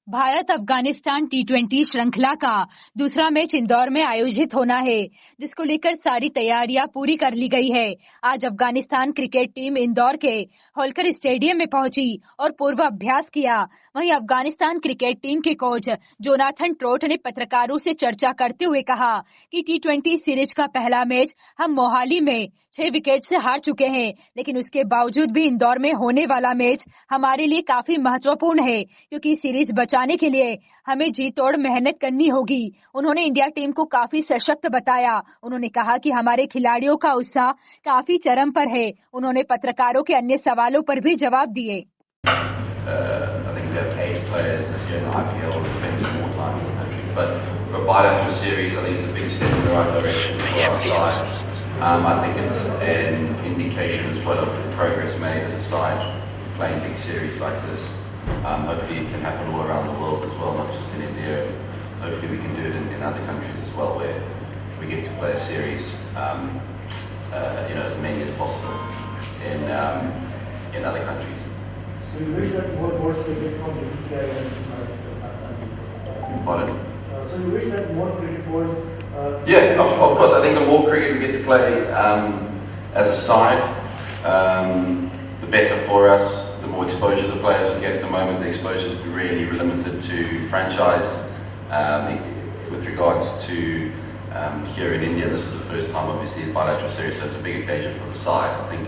Bharat Afghanistan T20 श्रृंखला का दूसरा मैच इंदौर में आयोजित होना है, जिसको लेकर सारी तैयारियां पूरी कर ली गई है। आज अफगानिस्तान क्रिकेट टीम इंदौर के होलकर स्टेडियम में पहुंची और पूर्व अभ्यास किया। वहीं अफगानिस्तान क्रिकेट टीम के कोच जोनाथन ट्रोट ने पत्रकारों से चर्चा करते हुए कहा कि T20 सीरीज का पहला मैच हम मोहाली में 6 विकेट से हार चुके हैं, लेकिन उसके बावजूद भी इंदौर में होने वाला मैच हमारे लिए काफी महत्वपूर्ण है, क्योंकि सीरीज बचाने के लिए हमें जी तोड़ मेहनत करनी होगी। उन्होंने इंडिया टीम को काफी सशक्त बताया। उन्होंने कहा कि हमारे खिलाड़ियों का उत्साह काफी चरम पर है। उन्होंने पत्रकारों के अन्य सवालों पर भी जवाब दिए। For a bilateral series, I think it's a big step in the right direction for our side. I think it's an indication as well of the progress made as a side playing big series like this. Hopefully it can happen all around the world as well, not just in India. Hopefully we can do it in other countries as well, where we get to play a series, as many as possible in other countries. So you wish that more boards will get from BCCI and Pardon? So you wish that more cricket boards. Yeah, of course. I think the more cricket we get to play as a side, the better for us. The more exposure the players will get. At the moment, the exposure is really limited to franchise. With regards to here in India, this is the first time, obviously, a bilateral series, so it's a big occasion for the side. I think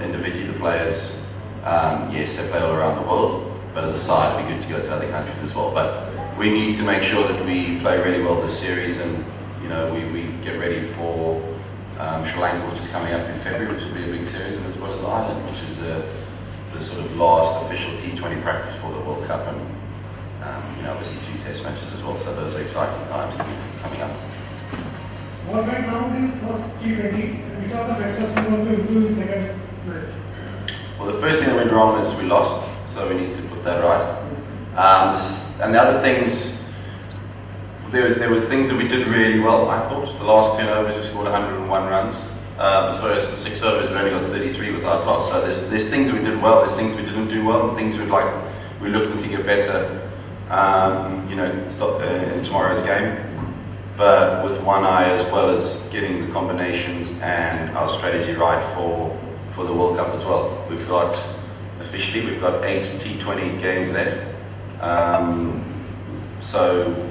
individually the players, yes, they play all around the world, but as a side, it'd be good to go to other countries as well. But we need to make sure that we play really well this series, and we get ready for Sri Lanka, which is coming up in February, which will be a big series, and as well as Ireland, which is the sort of last official T20 practice for the World Cup, and obviously 2 test matches as well. So those are exciting times coming up. What went wrong in first T20? Which are the factors you want to improve in second match? Well, the first thing that went wrong is we lost, so we need to put that right. And the other things, there was things that we did really well. I thought the last 10 overs we scored 101 runs. The first 6 overs we only got 33 without loss. So there's things that we did well, there's things we didn't do well, and things we're looking to get better. In tomorrow's game. But with one eye, as well as getting the combinations and our strategy right for the World Cup as well. We've got 8 T20 games left. So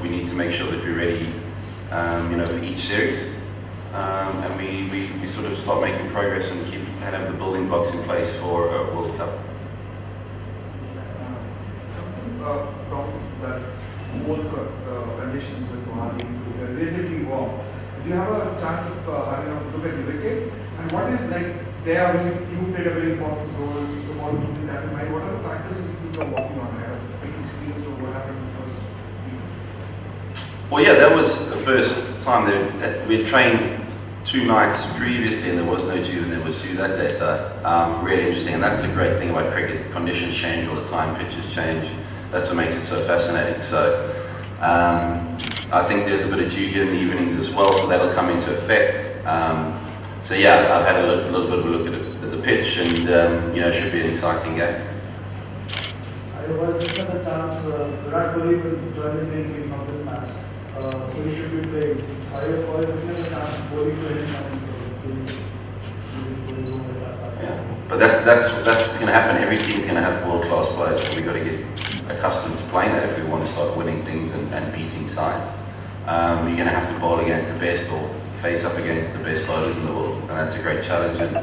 we need to make sure that we're ready, for each series, and we sort of start making progress and have the building blocks in place for a World Cup. From that cold conditions in Mohali, relatively warm, do you have a chance of having a look at the wicket? And what is there? Obviously, you played a very important role. The ball keeping that in mind. What are the factors you are working on? I have taken experience of what happened in the first week. Well, yeah, that was the first time that we had trained 2 nights previously, and there was no dew, and there was dew that day. So really interesting, and that's the great thing about cricket. Conditions change all the time, pitches change. That's what makes it so fascinating. So I think there's a bit of dew here in the evenings as well, so that'll come into effect. So yeah, I've had a little bit of a look at the pitch, and it should be an exciting game. I was given a chance. Virat Kohli will join the playing team from this match, so he should be playing. I was given a chance Kohli to him. Yeah, but that's what's going to happen. Every team's going to have world-class players, so we've got to get accustomed to playing that if we want to start winning things and beating sides. You're going to have to bowl against the best or face up against the best bowlers in the world, and that's a great challenge, and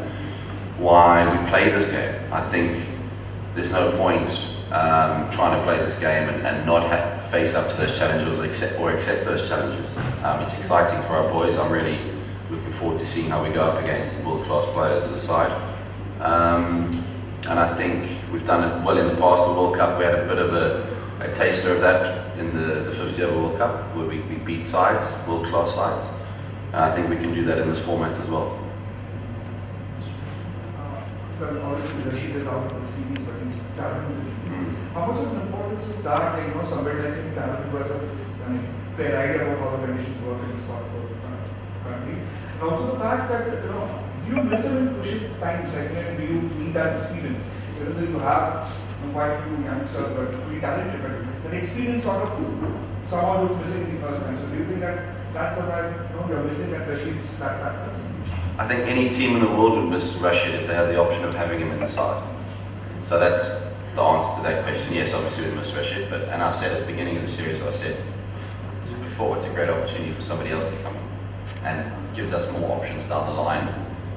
why we play this game. I think there's no point trying to play this game and not face up to those challenges or accept those challenges. It's exciting for our boys. I'm really looking forward to seeing how we go up against world-class players as a side. And I think we've done it well in the past. The World Cup, we had a bit of a taster of that in the 50 over World Cup, where we beat sides, world-class sides. And I think we can do that in this format as well. Well, obviously Rashid is out of the series, but he's traveling with the team. How much of an importance is that, somewhere like in travel to us, fair idea about how the conditions work in this part of the country. And also the fact that, do you listen in crucial times, do you need that experience? Even though you have quite a few youngsters, but pretty talented, but the experience sort of somehow looked missing the first time. So do you think that that's somewhere you're missing that Rashid's that factor? I think any team in the world would miss Rashid if they had the option of having him in the side. So that's the answer to that question. Yes, obviously we miss Rashid, and I said at the beginning of the series, I said before, it's a great opportunity for somebody else to come in and gives us more options down the line.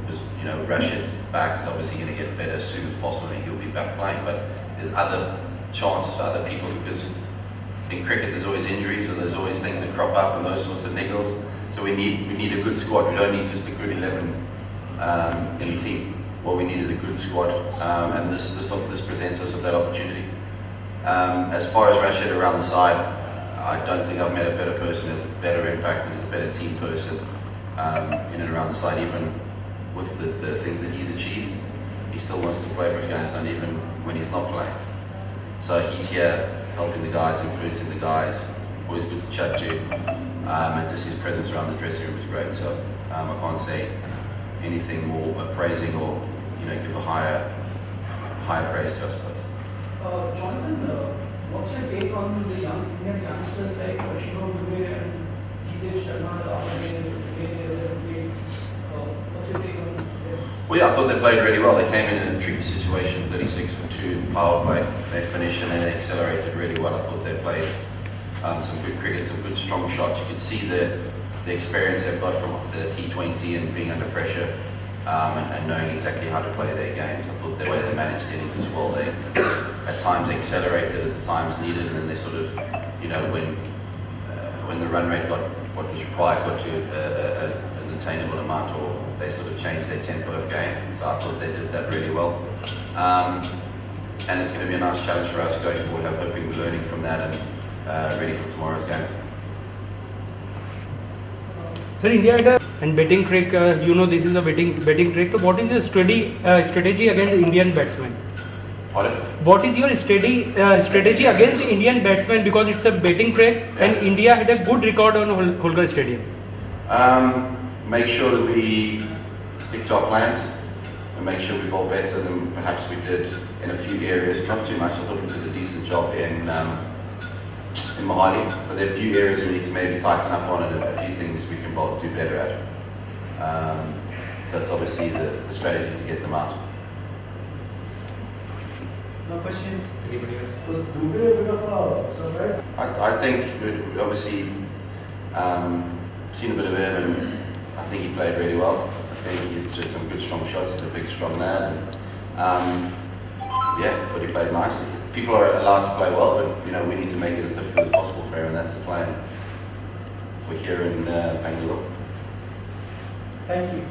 Because Rashid's back is obviously going to get better as soon as possible, and he'll be back playing. But there's other chances for other people, because in cricket there's always injuries, or there's always things that crop up and those sorts of niggles. So we need a good squad. We don't need just a good 11 in the team. What we need is a good squad, and this presents us with that opportunity. As far as Rashid around the side, I don't think I've met a better person who has a better impact and is a better team person in and around the side. Even with the things that he's achieved, he still wants to play for Afghanistan even when he's not playing. So he's here helping the guys, influencing the guys, always good to chat to, and just his presence around the dressing room is great. So I can't say anything more praising or give a higher praise to us. Jonathan, what's your take on the Indian youngsters like Shivam Dubey and Jitesh Sharma? What's your take on them? Well, yeah, I thought they played really well. They came in a tricky situation, 36 for 2 power play. They finished and they accelerated really well. I thought they played some good cricket, some good strong shots. You could see the experience they've got from the T20 and being under pressure and knowing exactly how to play their games. I thought the way they managed the innings as well. They at times accelerated, at the times needed, and then they sort of, when the run rate got what was required, got to an attainable amount, or they sort of changed their tempo of game. So I thought they did that really well. And it's going to be a nice challenge for us going forward. I'm hoping we're learning from that and ready for tomorrow's game. Sir, India had and betting trick. This is a betting trick. So, what is your strategy against Indian batsmen? Pardon? What is your strategy against Indian batsmen, because it's a betting trick, and India had a good record on Holkar Stadium? Make sure that we stick to our plans and make sure we bowl better than perhaps we did in a few areas. Not too much. I thought we did a decent job in Mohali, but there are a few areas we need to maybe tighten up on, and a few things we can both do better at. So it's obviously the strategy to get them out. No question. Anybody else? Was Dubey a bit of a surprise? I think we've obviously seen a bit of him, and I think he played really well. I think he had some good strong shots. He's a big strong lad, and but he played nicely. People are allowed to play well, but we need to make it as difficult as possible for him, and that's the plan for here in Bangalore. Thank you.